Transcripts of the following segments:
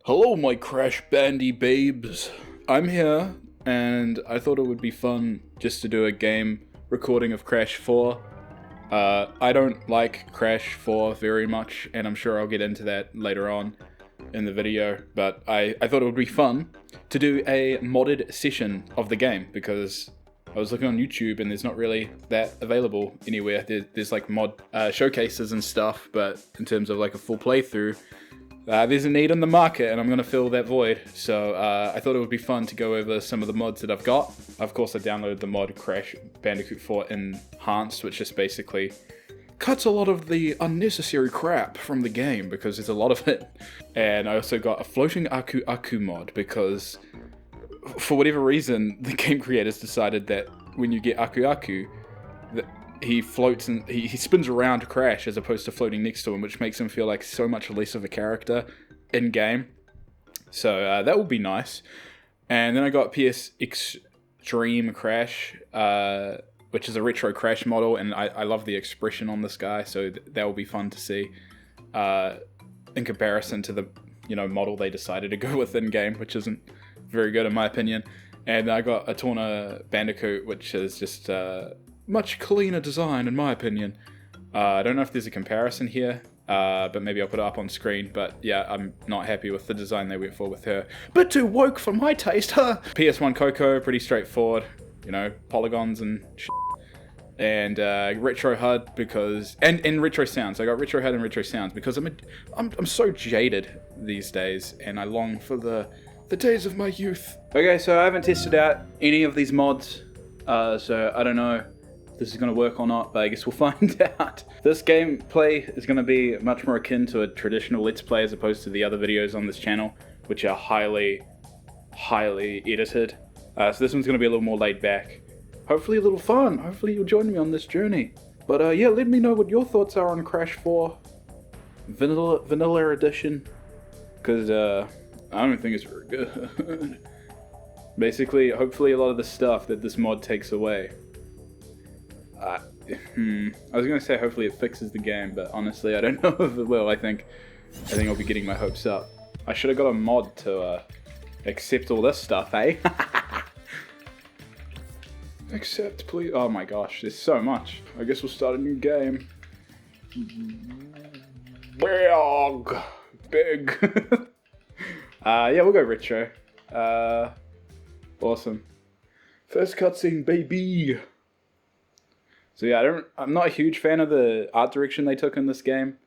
Hello, my Crash Bandy babes. I'm here, and I thought it would be fun just to do a game recording of Crash 4. I don't like Crash 4 very much, and I'm sure I'll get into that later on in the video, but I thought it would be fun to do a modded session of the game, because I was looking on YouTube and there's not really that available anywhere. There's like mod showcases and stuff, but in terms of like a full playthrough, there's a need in the market, and I'm going to fill that void. So I thought it would be fun to go over some of the mods that I've got. Of course, I downloaded the mod Crash Bandicoot 4 Enhanced, which just basically cuts a lot of the unnecessary crap from the game, because there's a lot of it. And I also got a floating Aku Aku mod, because for whatever reason, the game creators decided that when you get Aku Aku, that he floats and he spins around Crash as opposed to floating next to him, which makes him feel like so much less of a character in game. So that would be nice. And then I got PS Extreme Crash, which is a retro Crash model, and I love the expression on this guy, so that will be fun to see in comparison to the model they decided to go with in game, which isn't very good in my opinion. And I got a Torna Bandicoot, which is just much cleaner design in my opinion. I don't know if there's a comparison here, but maybe I'll put it up on screen. But yeah, I'm not happy with the design they went for with her. Bit too woke for my taste, huh? PS1 Coco, pretty straightforward, polygons and shit. And retro HUD because and retro sounds. I got retro HUD and retro sounds because I'm so jaded these days, and I long for the days of my youth. Okay, so I haven't tested out any of these mods, so I don't know if this is going to work or not, but I guess we'll find out. This gameplay is going to be much more akin to a traditional Let's Play as opposed to the other videos on this channel, which are highly edited. So this one's going to be a little more laid back. Hopefully a little fun. Hopefully you'll join me on this journey. But yeah, let me know what your thoughts are on Crash 4 Vanilla Edition, because I don't think it's very good. Basically, hopefully a lot of the stuff that this mod takes away. I was going to say hopefully it fixes the game, but honestly I don't know if it will. I think I'll be getting my hopes up. I should have got a mod to accept all this stuff, eh? Accept, please. Oh my gosh, there's so much. I guess we'll start a new game. Big. Yeah, we'll go retro. Awesome. First cutscene, baby. So yeah, I'm not a huge fan of the art direction they took in this game,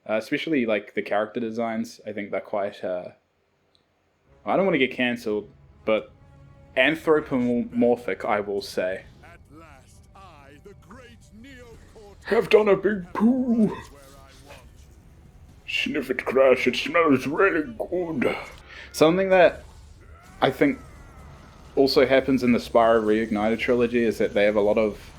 especially like the character designs. I think they're quite. I don't want to get cancelled, but anthropomorphic, I will say. At last, I, the great Have done a big poo. Sniff it, Crash. It smells really good. Something that I think also happens in the Spyro Reignited trilogy is that they have a lot of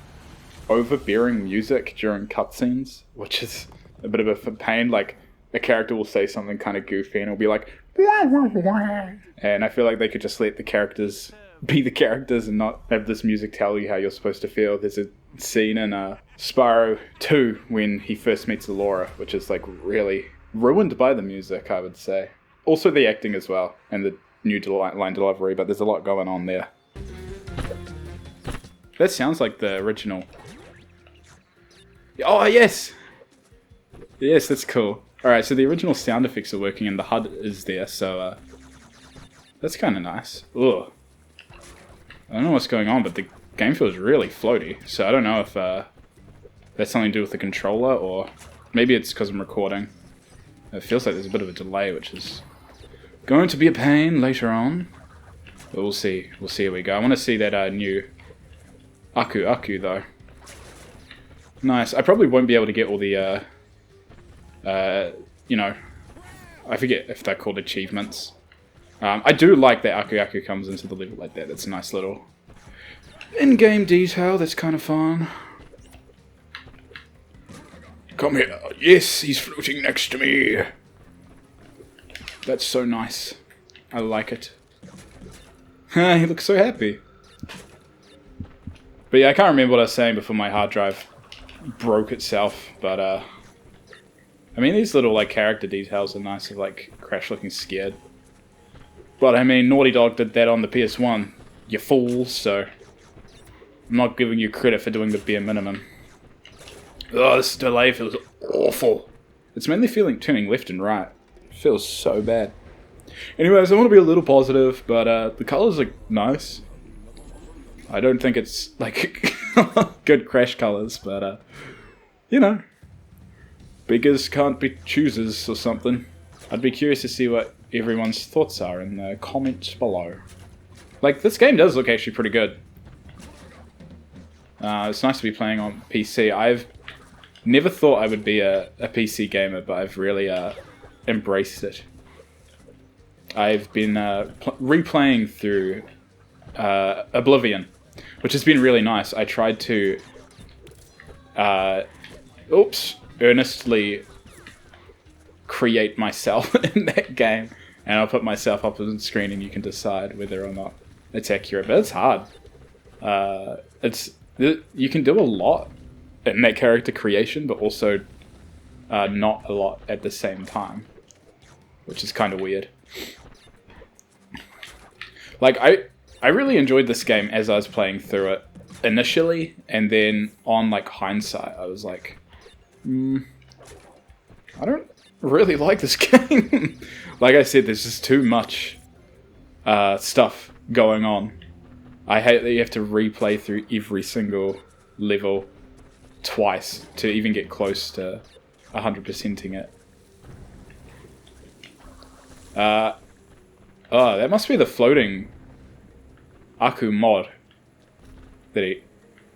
overbearing music during cutscenes, which is a bit of a pain. Like, a character will say something kind of goofy and it'll be like, and I feel like they could just let the characters be the characters and not have this music tell you how you're supposed to feel. There's a scene in Spyro 2 when he first meets Laura, which is like really ruined by the music, I would say. Also the acting as well, and the new line delivery, but there's a lot going on there. That sounds like the original. Oh, yes! Yes, that's cool. Alright, so the original sound effects are working and the HUD is there, so that's kind of nice. Ugh. I don't know what's going on, but the game feels really floaty, so I don't know if that's something to do with the controller, or maybe it's because I'm recording. It feels like there's a bit of a delay, which is going to be a pain later on. But we'll see. We'll see how we go. I want to see that new Aku Aku, though. Nice. I probably won't be able to get all the, I forget if they're called achievements. I do like that Aku Aku comes into the level like that. That's a nice little in-game detail. That's kind of fun. Come here. Yes, he's floating next to me. That's so nice. I like it. He looks so happy. But yeah, I can't remember what I was saying before my hard drive broke itself. But I mean, these little like character details are nice, of like Crash looking scared. But I mean, Naughty Dog did that on the PS1, you fools, so I'm not giving you credit for doing the bare minimum. Oh, this delay feels awful. It's mainly turning left and right. It feels so bad. Anyways, I want to be a little positive, but the colors are nice. I don't think it's, like, good Crash colors, but, you know. Beggars can't be choosers or something. I'd be curious to see what everyone's thoughts are in the comments below. Like, this game does look actually pretty good. It's nice to be playing on PC. I've never thought I would be a PC gamer, but I've really embraced it. I've been replaying through Oblivion, which has been really nice. I tried to earnestly create myself in that game, and I'll put myself up on the screen and you can decide whether or not it's accurate, but it's hard. You can do a lot in that character creation, but also not a lot at the same time, which is kind of weird. Like, I really enjoyed this game as I was playing through it initially, and then on, like, hindsight, I was like, I don't really like this game. Like I said, there's just too much stuff going on. I hate that you have to replay through every single level twice to even get close to 100%ing it. Oh, that must be the floating Aku mod that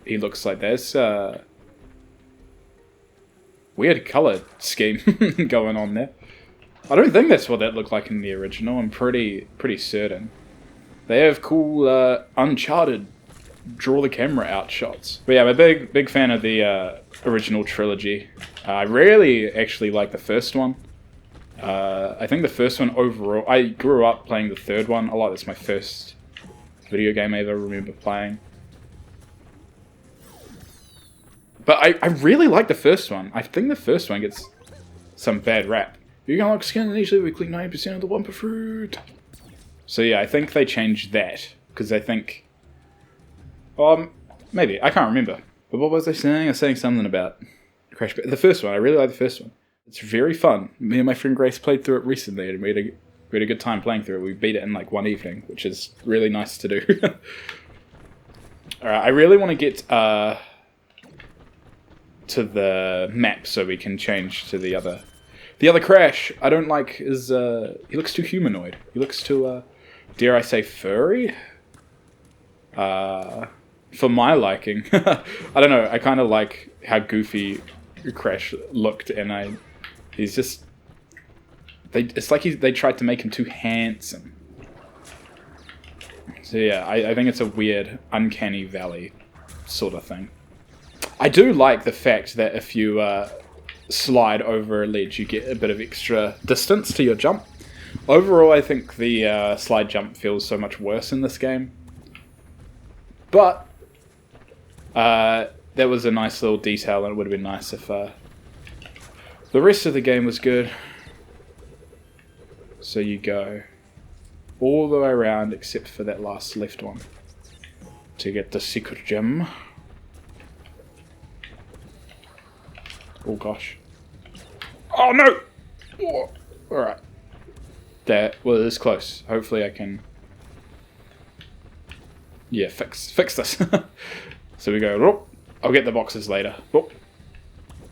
he looks like. There's weird color scheme going on there. I don't think that's what that looked like in the original. I'm pretty certain. They have cool Uncharted draw the camera out shots. But yeah, I'm a big fan of the original trilogy. I really actually like the first one. I think the first one overall, I grew up playing the third one a lot. That's my first video game I ever remember playing. But I really like the first one. I think the first one gets some bad rap. You can unlock skin initially, we click 90% of the Wumpa Fruit. So yeah, I think they changed that. Because I think... maybe. I can't remember. But what was I saying? I was saying something about Crash. The first one. I really like the first one. It's very fun. Me and my friend Grace played through it recently, and we had a good time playing through it. We beat it in like one evening, which is really nice to do. Alright, I really want to get to the map so we can change to the other Crash. I don't like his he looks too humanoid. He looks too dare I say furry? For my liking. I don't know, I kind of like how goofy Crash looked, and he's just it's like they tried to make him too handsome. So yeah, I think it's a weird uncanny valley sort of thing. I do like the fact that if you slide over a ledge, you get a bit of extra distance to your jump. Overall, I think the slide jump feels so much worse in this game. But that was a nice little detail, and it would have been nice if the rest of the game was good. So you go all the way around except for that last left one to get the secret gem. Oh gosh. Oh no! Oh. Alright. That was close. Hopefully I can... yeah, fix this. So we go, whoop. I'll get the boxes later. Whoop.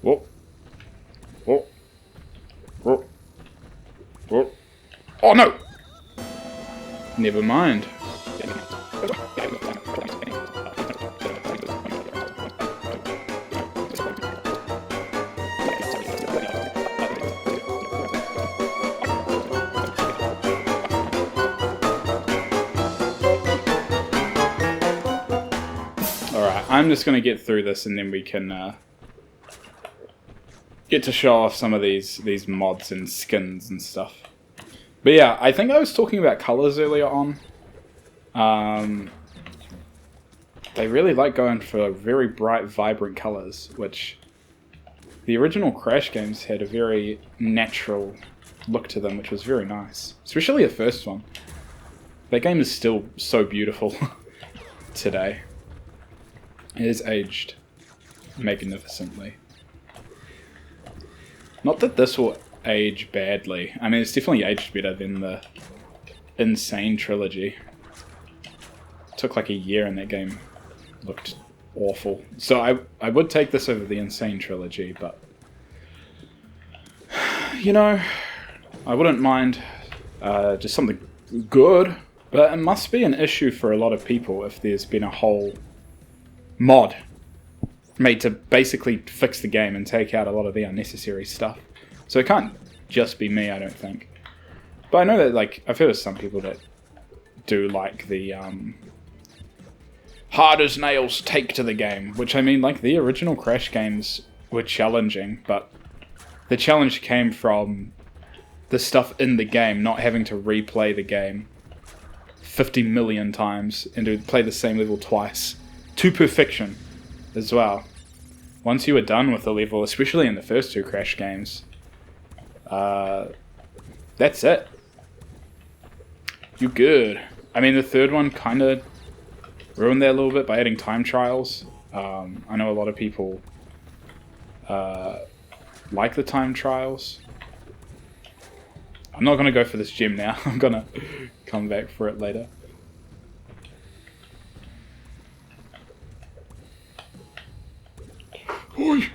Whoop. Whoop. Whoop. Whoop. Oh no! Never mind. Alright, I'm just going to get through this and then we can get to show off some of these mods and skins and stuff. But yeah, I think I was talking about colors earlier on. They really like going for very bright, vibrant colors, which the original Crash games had a very natural look to them, which was very nice. Especially the first one. That game is still so beautiful today. It is aged magnificently. Not that this will age badly. I mean, it's definitely aged better than the Insane trilogy. It took like a year and that game looked awful. So I would take this over the Insane trilogy, but you know, I wouldn't mind just something good. But it must be an issue for a lot of people if there's been a whole mod made to basically fix the game and take out a lot of the unnecessary stuff. So it can't just be me, I don't think. But I know that, like, I've heard of some people that do like the hard as nails take to the game, which, I mean, like, the original Crash games were challenging, but the challenge came from the stuff in the game, not having to replay the game 50 million times and to play the same level twice to perfection as well. Once you were done with the level, especially in the first two Crash games, that's it. You good. I mean, the third one kind of ruined that a little bit by adding time trials. I know a lot of people like the time trials. I'm not going to go for this gem now. I'm going to come back for it later. Oi.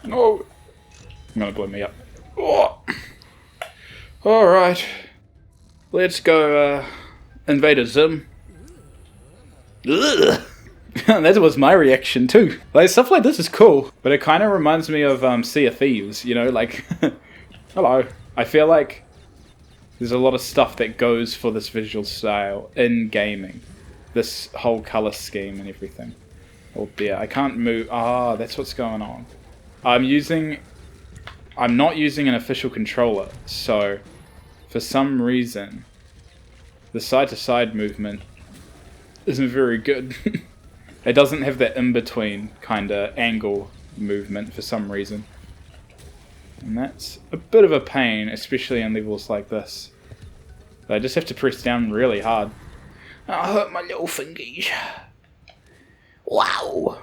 No! I'm going to blow me up. Oh. Alright. Let's go invade a Zim. Ugh. That was my reaction too. Like, stuff like this is cool, but it kind of reminds me of Sea of Thieves, you know, like, hello. I feel like there's a lot of stuff that goes for this visual style in gaming. This whole color scheme and everything. Oh dear, I can't move. Ah, that's what's going on. I'm not using an official controller, so for some reason the side-to-side movement isn't very good. It doesn't have that in-between kind of angle movement for some reason. And that's a bit of a pain, especially in levels like this. I just have to press down really hard. I hurt my little fingies. Wow!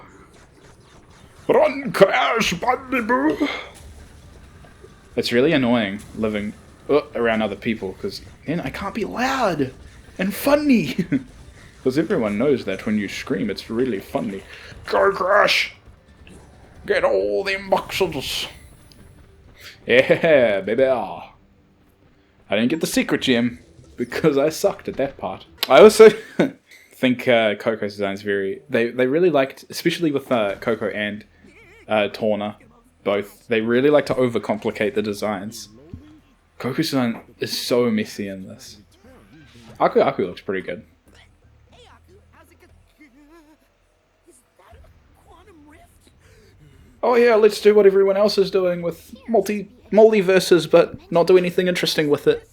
Run, Crash, Bandicoot! It's really annoying living around other people, because then I can't be loud and funny. Because everyone knows that when you scream, it's really funny. Go, Crash! Get all them boxes! Yeah, baby! I didn't get the secret gem, because I sucked at that part. I also think Coco's design is very... They really liked, especially with Coco and Torna, both, they really like to overcomplicate the designs. Coco's design is so messy in this. Aku looks pretty good. Oh yeah, let's do what everyone else is doing with multiverses, but not do anything interesting with it.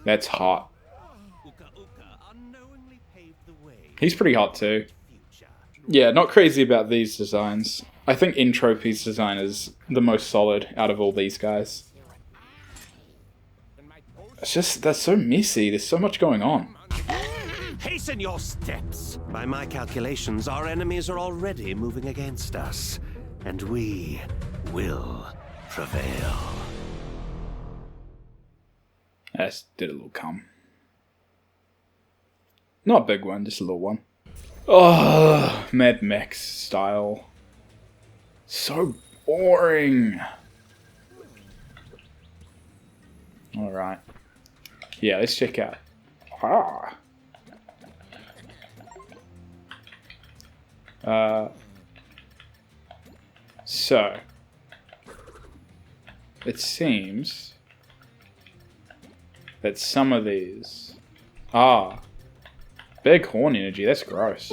That's hot. He's pretty hot too. Yeah, not crazy about these designs. I think Entropy's design is the most solid out of all these guys. It's just, they're so messy, there's so much going on. Hasten your steps! By my calculations, our enemies are already moving against us, and we will prevail. I just did a little cum. Not a big one, just a little one. Oh, Mad Max style. So boring. Alright. Yeah, let's check out. Ah. So. It seems that some of these... Ah. Big horn energy, that's gross.